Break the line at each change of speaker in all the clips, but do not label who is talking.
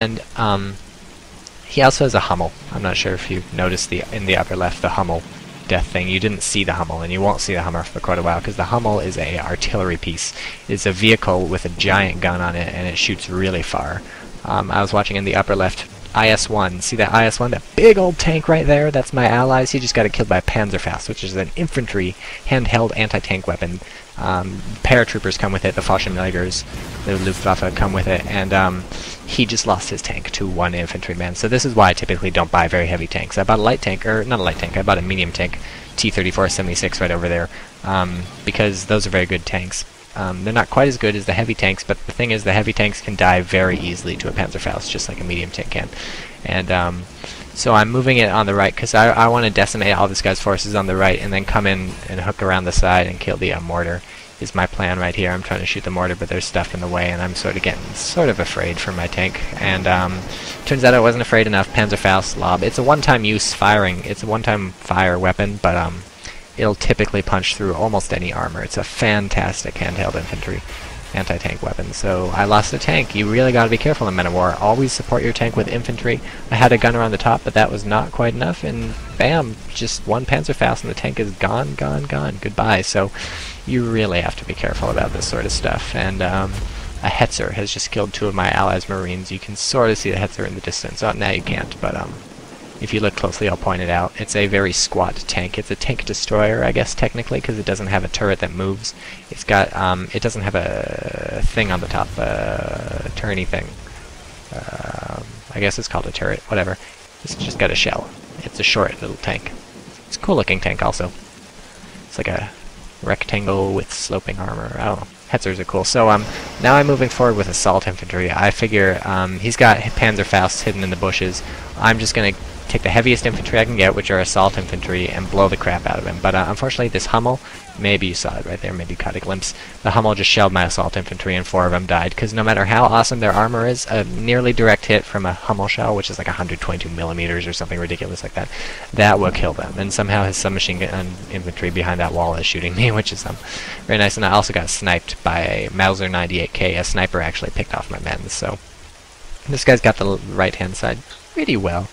And he also has a Hummel. I'm not sure if you noticed in the upper left the Hummel death thing. You didn't see the Hummel, and you won't see the Hummer for quite a while, because the Hummel is a artillery piece. It's a vehicle with a giant gun on it, and it shoots really far. I was watching in the upper left IS-1. See that IS-1? That big old tank right there? That's my allies. He just got killed by a Panzerfaust, which is an infantry handheld anti-tank weapon. Paratroopers come with it, the Fallschirmjägers, the Luftwaffe come with it, and he just lost his tank to one infantryman. So this is why I typically don't buy very heavy tanks. I bought a light tank, or not a light tank, I bought a medium tank, T-34-76 right over there, because those are very good tanks. They're not quite as good as the heavy tanks, but the thing is the heavy tanks can die very easily to a Panzerfaust, just like a medium tank can. And so I'm moving it on the right, because I want to decimate all this guy's forces on the right, and then come in and hook around the side and kill the mortar, is my plan right here. I'm trying to shoot the mortar, but there's stuff in the way, and I'm sort of getting afraid for my tank. And turns out I wasn't afraid enough. Panzerfaust lob. It's a one-time use firing. It's a one-time fire weapon, but it'll typically punch through almost any armor. It's a fantastic handheld infantry anti-tank weapon. So I lost a tank. You really got to be careful in Men of War. Always support your tank with infantry. I had a gunner on the top, but that was not quite enough, and bam, just one Panzerfaust and the tank is gone, gone, gone. Goodbye. So you really have to be careful about this sort of stuff. And a Hetzer has just killed two of my allies' Marines. You can sort of see the Hetzer in the distance. Oh, now you can't, but if you look closely, I'll point it out. It's a very squat tank. It's a tank destroyer, I guess, technically, because it doesn't have a turret that moves. It's got, it doesn't have a thing on the top, turny thing. I guess it's called a turret, whatever. It's just got a shell. It's a short little tank. It's a cool looking tank also. It's like a rectangle with sloping armor. I don't know. Hetzers are cool. So now I'm moving forward with assault infantry. I figure he's got Panzerfausts hidden in the bushes. I'm just going to take the heaviest infantry I can get, which are assault infantry, and blow the crap out of him. But unfortunately, this Hummel, maybe you saw it right there, maybe you caught a glimpse, the Hummel just shelled my assault infantry and 4 of them died, because no matter how awesome their armor is, a nearly direct hit from a Hummel shell, which is like 122 millimeters or something ridiculous like that, that will kill them. And somehow his submachine gun infantry behind that wall is shooting me, which is very nice. And I also got sniped by a Mauser 98K. A sniper actually picked off my men, so this guy's got the right-hand side pretty well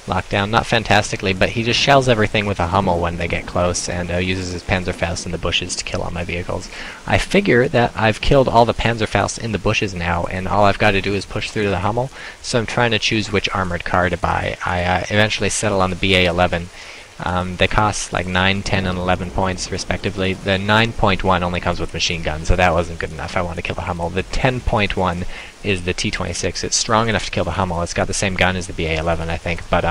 locked down. Not fantastically, but he just shells everything with a Hummel when they get close, and uses his Panzerfaust in the bushes to kill all my vehicles. I figure that I've killed all the Panzerfausts in the bushes now, and all I've got to do is push through to the Hummel, so I'm trying to choose which armored car to buy. I eventually settle on the BA-11. They cost like 9, 10, and 11 points respectively. The 9.1 only comes with machine guns, so that wasn't good enough. I want to kill the Hummel. The 10.1 is the T-26. It's strong enough to kill the Hummel. It's got the same gun as the BA-11, I think, but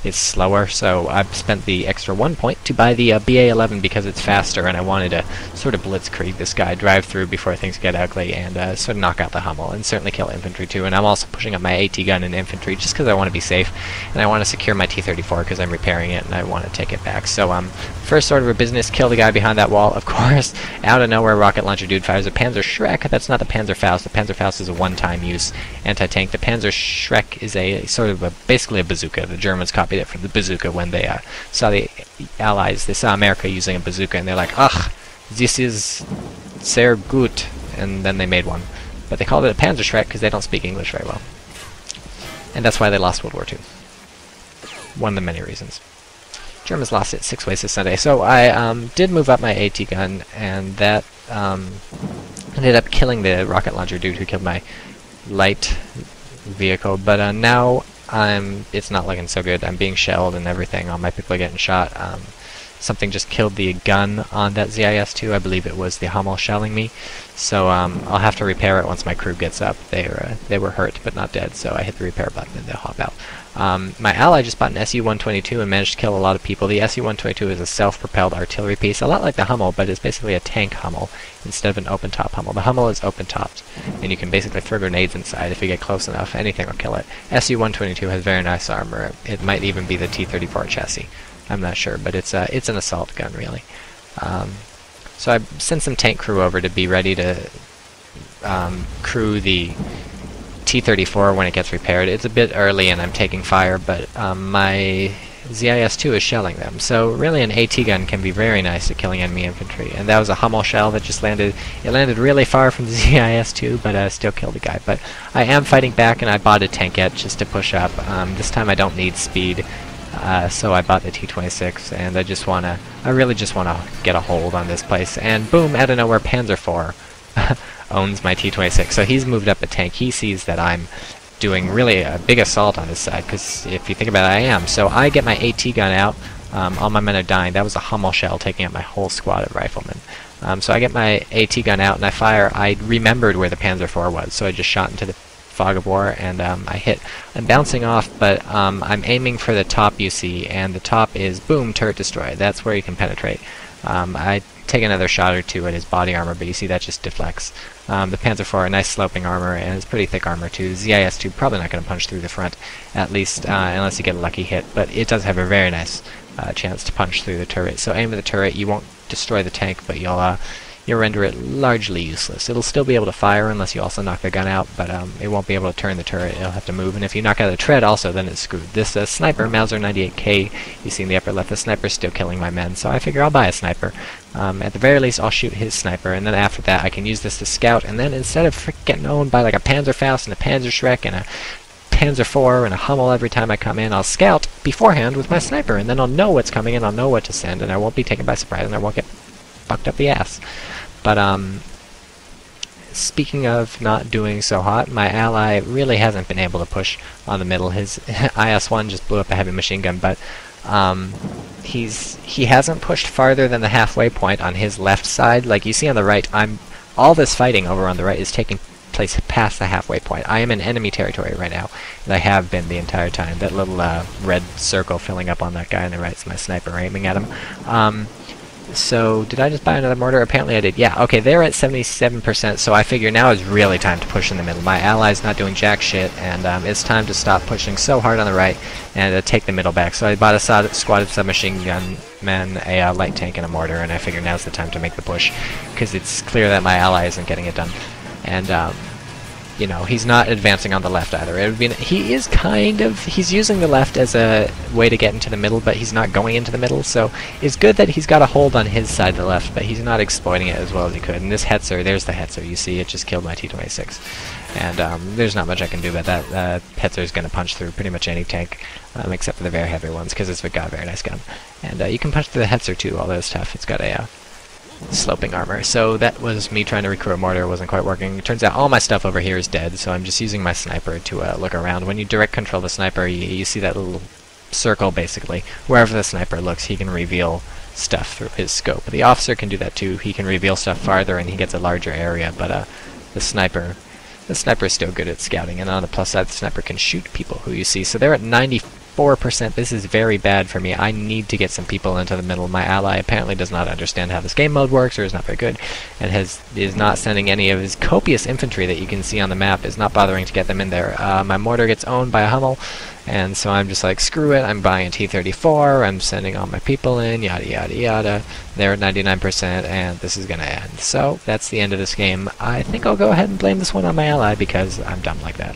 it's slower, so I've spent the extra 1 point to buy the BA-11 because it's faster, and I wanted to sort of blitzkrieg this guy, drive through before things get ugly, and sort of knock out the Hummel, and certainly kill infantry too. And I'm also pushing up my AT gun in infantry just because I want to be safe, and I want to secure my T-34 because I'm repairing it, and I want to take it back. So first order of business, kill the guy behind that wall. Of course, out of nowhere, rocket launcher dude fires a Panzer Schreck. That's not the Panzerfaust. The Panzerfaust is a one-time use anti-tank. The Panzer Schreck is a sort of basically a bazooka. The Germans copied it from the bazooka when they saw the Allies. They saw America using a bazooka, and they're like, ugh, this is sehr gut, and then they made one. But they called it a Panzer Schreck because they don't speak English very well. And that's why they lost World War II. One of the many reasons. Germans lost it 6 ways to Sunday. So I did move up my AT gun, and that ended up killing the rocket launcher dude who killed my light vehicle. But now it's not looking so good. I'm being shelled and everything. All my people are getting shot. Something just killed the gun on that ZIS-2. I believe it was the Hummel shelling me. So I'll have to repair it once my crew gets up. They were hurt but not dead, so I hit the repair button and they'll hop out. My ally just bought an Su-122 and managed to kill a lot of people. The Su-122 is a self-propelled artillery piece, a lot like the Hummel, but it's basically a tank Hummel instead of an open-top Hummel. The Hummel is open-topped, and you can basically throw grenades inside if you get close enough. Anything will kill it. Su-122 has very nice armor. It might even be the T-34 chassis. I'm not sure, but it's an assault gun, really. So I sent some tank crew over to be ready to crew the T-34 when it gets repaired. It's a bit early and I'm taking fire, but my ZIS-2 is shelling them. So really an AT gun can be very nice at killing enemy infantry. And that was a Hummel shell that just landed. It landed really far from the ZIS-2, but still killed the guy. But I am fighting back, and I bought a tankette just to push up. This time I don't need speed, so I bought the T-26, and I really just wanna get a hold on this place. And boom, out of nowhere, Panzer IV owns my T-26. So he's moved up a tank. He sees that I'm doing really a big assault on his side, because if you think about it, I am. So I get my AT gun out. All my men are dying. That was a Hummel shell taking out my whole squad of riflemen. So I get my AT gun out and I fire. I remembered where the Panzer IV was, so I just shot into the fog of war, and I hit. I'm bouncing off, but I'm aiming for the top you see, and the top is, boom, turret destroy. That's where you can penetrate. I take another shot or two at his body armor, but you see that just deflects. The Panzer IV, nice sloping armor, and it's pretty thick armor too. ZIS-2 probably not going to punch through the front, at least unless you get a lucky hit, but it does have a very nice chance to punch through the turret. So aim at the turret. You won't destroy the tank, but you'll render it largely useless. It'll still be able to fire unless you also knock the gun out, but it won't be able to turn the turret. It'll have to move, and if you knock out the tread also, then it's screwed. This sniper, Mauser 98K, you see in the upper left, the sniper's still killing my men, so I figure I'll buy a sniper. At the very least, I'll shoot his sniper, and then after that, I can use this to scout, and then instead of getting owned by like a Panzerfaust and a Panzerschreck and a Panzer IV and a Hummel every time I come in, I'll scout beforehand with my sniper, and then I'll know what's coming, and I'll know what to send, and I won't be taken by surprise, and I won't get fucked up the ass. But speaking of not doing so hot, my ally really hasn't been able to push on the middle. His IS-1 just blew up a heavy machine gun, but he hasn't pushed farther than the halfway point on his left side. Like you see on the right, all this fighting over on the right is taking place past the halfway point. I am in enemy territory right now, and I have been the entire time. That little red circle filling up on that guy on the right is my sniper aiming at him. So, did I just buy another mortar? Apparently I did. Yeah, okay, they're at 77%, so I figure now is really time to push in the middle. My ally's not doing jack shit, and it's time to stop pushing so hard on the right and take the middle back. So I bought a squad of submachine gun men, a light tank, and a mortar, and I figure now's the time to make the push, because it's clear that my ally isn't getting it done. And, you know, he's not advancing on the left either. It would be, he's using the left as a way to get into the middle, but he's not going into the middle, so it's good that he's got a hold on his side of the left, but he's not exploiting it as well as he could. And this Hetzer, there's the Hetzer, you see, it just killed my T-26. And there's not much I can do about that. Hetzer's going to punch through pretty much any tank, except for the very heavy ones, because it's got a very nice gun. And you can punch through the Hetzer too, although it's tough. It's got a sloping armor. So that was me trying to recruit a mortar. It wasn't quite working. It turns out all my stuff over here is dead, so I'm just using my sniper to look around. When you direct control the sniper, you see that little circle, basically. Wherever the sniper looks, he can reveal stuff through his scope. The officer can do that too. He can reveal stuff farther, and he gets a larger area, but the sniper is still good at scouting, and on the plus side, the sniper can shoot people who you see. So they're at 94%. This is very bad for me. I need to get some people into the middle. My ally apparently does not understand how this game mode works, or is not very good, and is not sending any of his copious infantry that you can see on the map, is not bothering to get them in there. My mortar gets owned by a Hummel, and so I'm just like, screw it, I'm buying a T-34, I'm sending all my people in, yada yada yada. They're at 99%, and this is gonna end. So, that's the end of this game. I think I'll go ahead and blame this one on my ally, because I'm dumb like that.